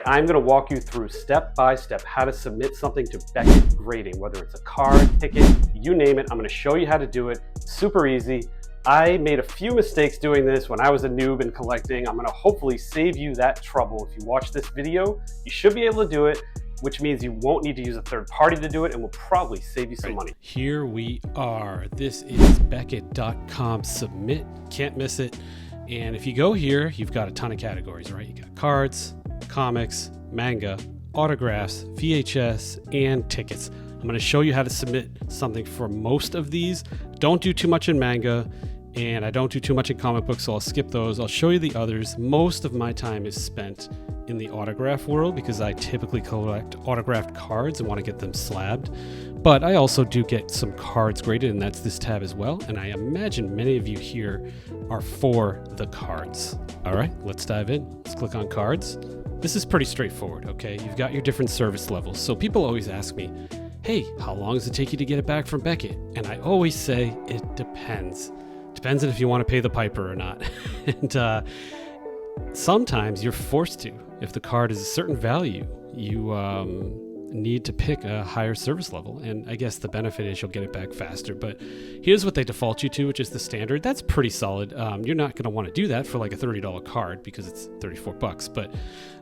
I'm going to walk you through step by step how to submit something to Beckett grading, whether it's a card, ticket, you name it. I'm going to show you how to do it. Super easy. I made a few mistakes doing this when I was a noob in collecting. I'm going to hopefully save you that trouble. If you watch this video, you should be able to do it, which means you won't need to use a third party to do it and will probably save you some money. Here we are. This is Beckett.com submit. Can't miss it. And if you go here, you've got a ton of categories, right? You got cards, comics, manga, autographs, VHS, and tickets. I'm going to show you how to submit something for most of these. Don't do too much in manga, and I don't do too much in comic books, so I'll skip those. I'll show you the others. Most of my time is spent in the autograph world because I typically collect autographed cards and want to get them slabbed. But I also do get some cards graded, and that's this tab as well. And I imagine many of you here are for the cards. All right, let's dive in. Let's click on cards. This is pretty straightforward, okay? You've got your different service levels. So people always ask me, hey, how long does it take you to get it back from Beckett? And I always say it depends. Depends on if you want to pay the piper or not. And sometimes you're forced to. If the card is a certain value, you need to pick a higher service level. And I guess the benefit is you'll get it back faster. But here's what they default you to, which is the standard. That's pretty solid. You're not going to want to do that for like a $30 card because it's $34. But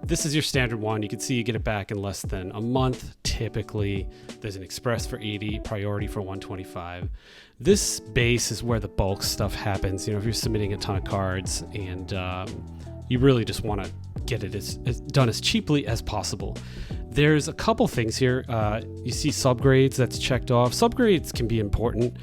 this is your standard one. You can see you get it back in less than a month. Typically, there's an express for 80, priority for 125. This base is where the bulk stuff happens. You know, if you're submitting a ton of cards and you really just want to get it as done as cheaply as possible. There's a couple things here. You see subgrades, that's checked off. Subgrades can be important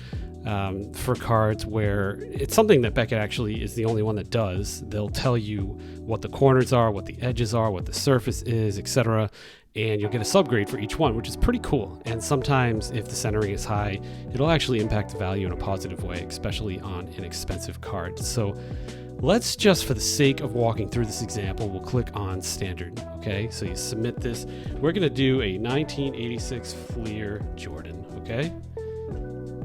for cards where it's something that Beckett actually is the only one that does. They'll tell you what the corners are, what the edges are, what the surface is, etc. And you'll get a subgrade for each one, which is pretty cool. And sometimes if the centering is high, it'll actually impact the value in a positive way, especially on an expensive card. So let's just, for the sake of walking through this example, we'll click on standard. Okay, so you submit this. We're going to do a 1986 Fleer Jordan. Okay,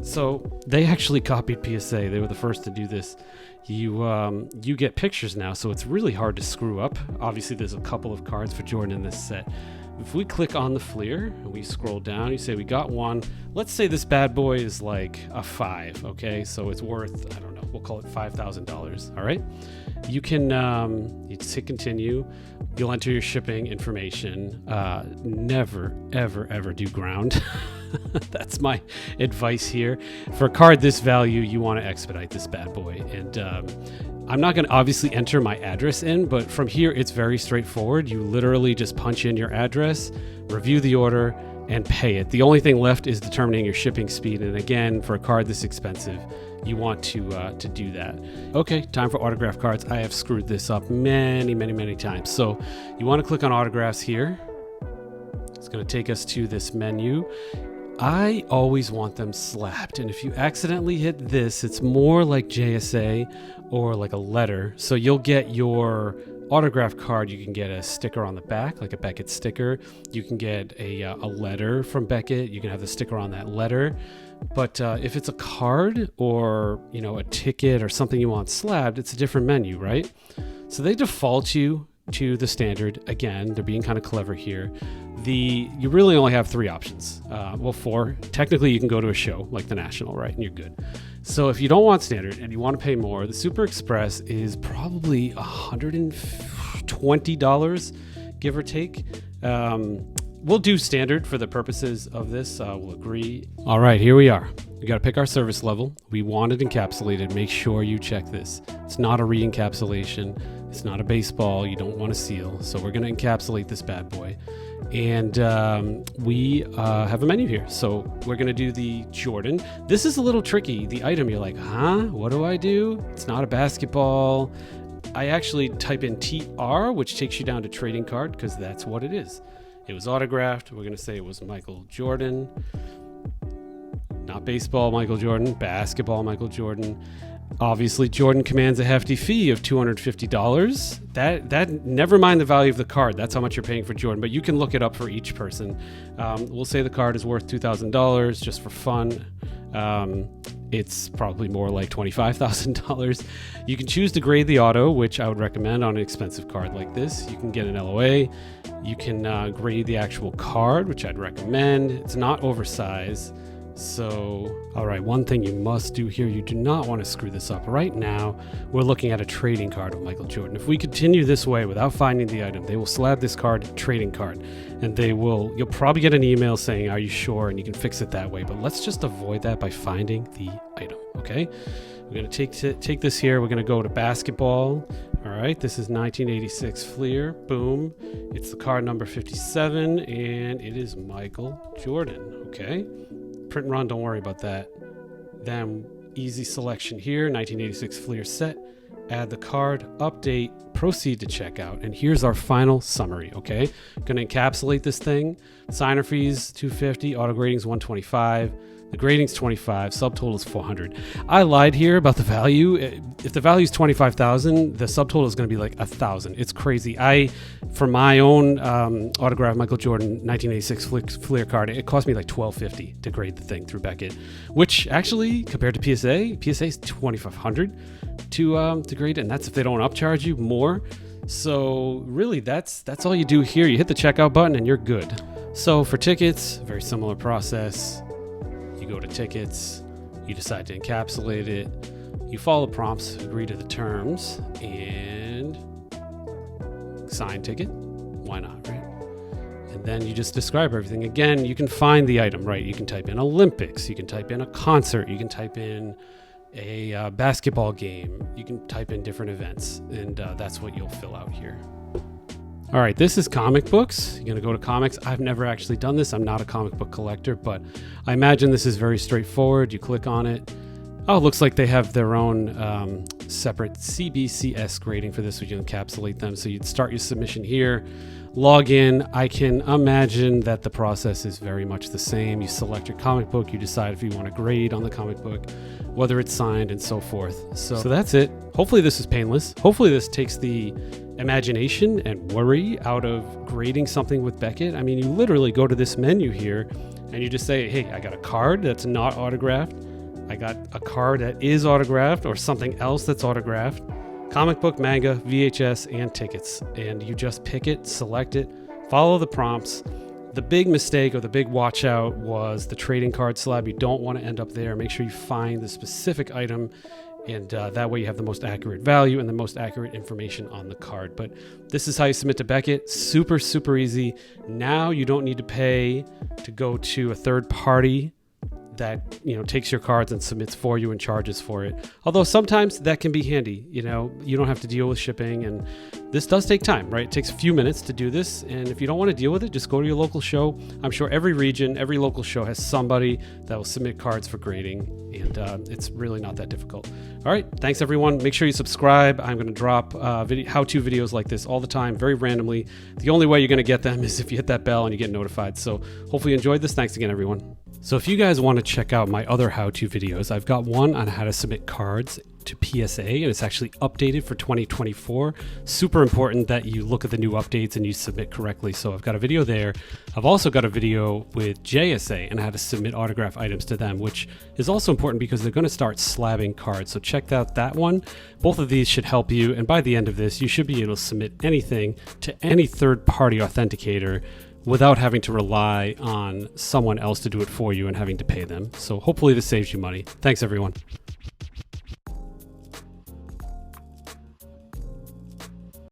so they actually copied PSA. They were the first to do this. You get pictures now, so it's really hard to screw up. Obviously, there's a couple of cards for Jordan in this set. If we click on the Fleer and we scroll down, you say we got one. Let's say this bad boy is like a 5. Okay, so it's worth, I don't know, we'll call it $5,000. All right, you can you just hit continue. You'll enter your shipping information. Never ever do ground. That's my advice here. For a card this value, you want to expedite this bad boy. And I'm not going to obviously enter my address in, but from here it's very straightforward. You literally just punch in your address, review the order, and pay it. The only thing left is determining your shipping speed. And again, for a card this expensive, you want to do that. Okay, time for autograph cards. I have screwed this up many times. So you want to click on autographs here. It's going to take us to this menu. I always want them slapped, and if you accidentally hit this, it's more like JSA or like a letter. So you'll get your autograph card, you can get a sticker on the back, like a Beckett sticker. You can get a letter from Beckett. You can have the sticker on that letter. But if it's a card or, you know, a ticket or something you want slabbed, it's a different menu, right? So they default you to the standard. Again, they're being kind of clever here. You really only have 3 options. Well, 4. Technically, you can go to a show like the National, right? And you're good. So if you don't want standard and you want to pay more, the Super Express is probably $120, give or take. We'll do standard for the purposes of this. We'll agree. All right, here we are. We got to pick our service level. We want it encapsulated. Make sure you check this. It's not a re-encapsulation. It's not a baseball. You don't want to seal. So we're going to encapsulate this bad boy. And we have a menu here. So we're going to do the Jordan. This is a little tricky. The item, you're like, huh? What do I do? It's not a basketball. I actually type in TR, which takes you down to trading card, because that's what it is. It was autographed. We're going to say it was Michael Jordan. Not baseball Michael Jordan, basketball Michael Jordan. Obviously, Jordan commands a hefty fee of $250. That never mind the value of the card. That's how much you're paying for Jordan, but you can look it up for each person. We'll say the card is worth $2,000 just for fun. It's probably more like $25,000. You can choose to grade the auto, which I would recommend on an expensive card like this. You can get an LOA. You can grade the actual card, which I'd recommend. It's not oversized. So, all right, one thing you must do here, you do not want to screw this up. Right now, we're looking at a trading card of Michael Jordan. If we continue this way without finding the item, they will slab this card trading card, and you'll probably get an email saying, are you sure? And you can fix it that way. But let's just avoid that by finding the item, okay? We're going to take this here. We're going to go to basketball. All right, this is 1986 Fleer. Boom. It's the card number 57, and it is Michael Jordan, okay? Print and run, don't worry about that. Then easy selection here, 1986 Fleer set. Add the card, update, proceed to checkout. And here's our final summary, okay? Gonna encapsulate this thing. Signer fees, $250, auto grading's $125. The grading's $25, subtotal is $400. I lied here about the value. If the value is $25,000, the subtotal is going to be like $1,000. It's crazy. For my own autographed Michael Jordan 1986 Fleer card, it cost me like $12.50 to grade the thing through Beckett, which actually compared to PSA is $2,500 to grade it, and that's if they don't upcharge you more. So really, that's all you do here. You hit the checkout button and you're good. So for tickets, very similar process. You go to tickets, you decide to encapsulate it, you follow the prompts, agree to the terms, and sign ticket. Why not, right? And then you just describe everything. Again, you can find the item, right? You can type in Olympics, you can type in a concert, you can type in a basketball game, you can type in different events, and that's what you'll fill out here. All right, this is comic books. You're going to go to comics. I've never actually done this. I'm not a comic book collector, but I imagine this is very straightforward. You click on it. Oh, it looks like they have their own separate CBCS grading for this, so you encapsulate them. So you'd start your submission here, log in. I can imagine that the process is very much the same. You select your comic book. You decide if you want to grade on the comic book, whether it's signed, and so forth. So that's it. Hopefully this is painless. Hopefully this takes the imagination and worry out of grading something with Beckett. I mean, you literally go to this menu here and you just say, hey, I got a card that's not autographed. I got a card that is autographed or something else that's autographed. Comic book, manga, VHS, and tickets. And you just pick it, select it, follow the prompts. The big mistake or the big watch out was the trading card slab. You don't want to end up there. Make sure you find the specific item, and that way you have the most accurate value and the most accurate information on the card. But this is how you submit to Beckett. Super, super easy. Now you don't need to pay to go to a third party that takes your cards and submits for you and charges for it. Although sometimes that can be handy. You don't have to deal with shipping, and this does take time, right? It takes a few minutes to do this, and if you don't want to deal with it, just go to your local show. I'm sure every region, every local show has somebody that will submit cards for grading, and it's really not that difficult. All right, thanks everyone. Make sure you subscribe. I'm going to drop how-to videos like this all the time, very randomly. The only way you're going to get them is if you hit that bell and you get notified. So hopefully you enjoyed this. Thanks again, everyone. So if you guys want to check out my other how-to videos, I've got one on how to submit cards to PSA, and it's actually updated for 2024. Super important that you look at the new updates and you submit correctly. So I've got a video there. I've also got a video with JSA and how to submit autograph items to them, which is also important because they're going to start slabbing cards. So check out that one. Both of these should help you. And by the end of this, you should be able to submit anything to any third-party authenticator without having to rely on someone else to do it for you and having to pay them. So hopefully this saves you money. Thanks, everyone.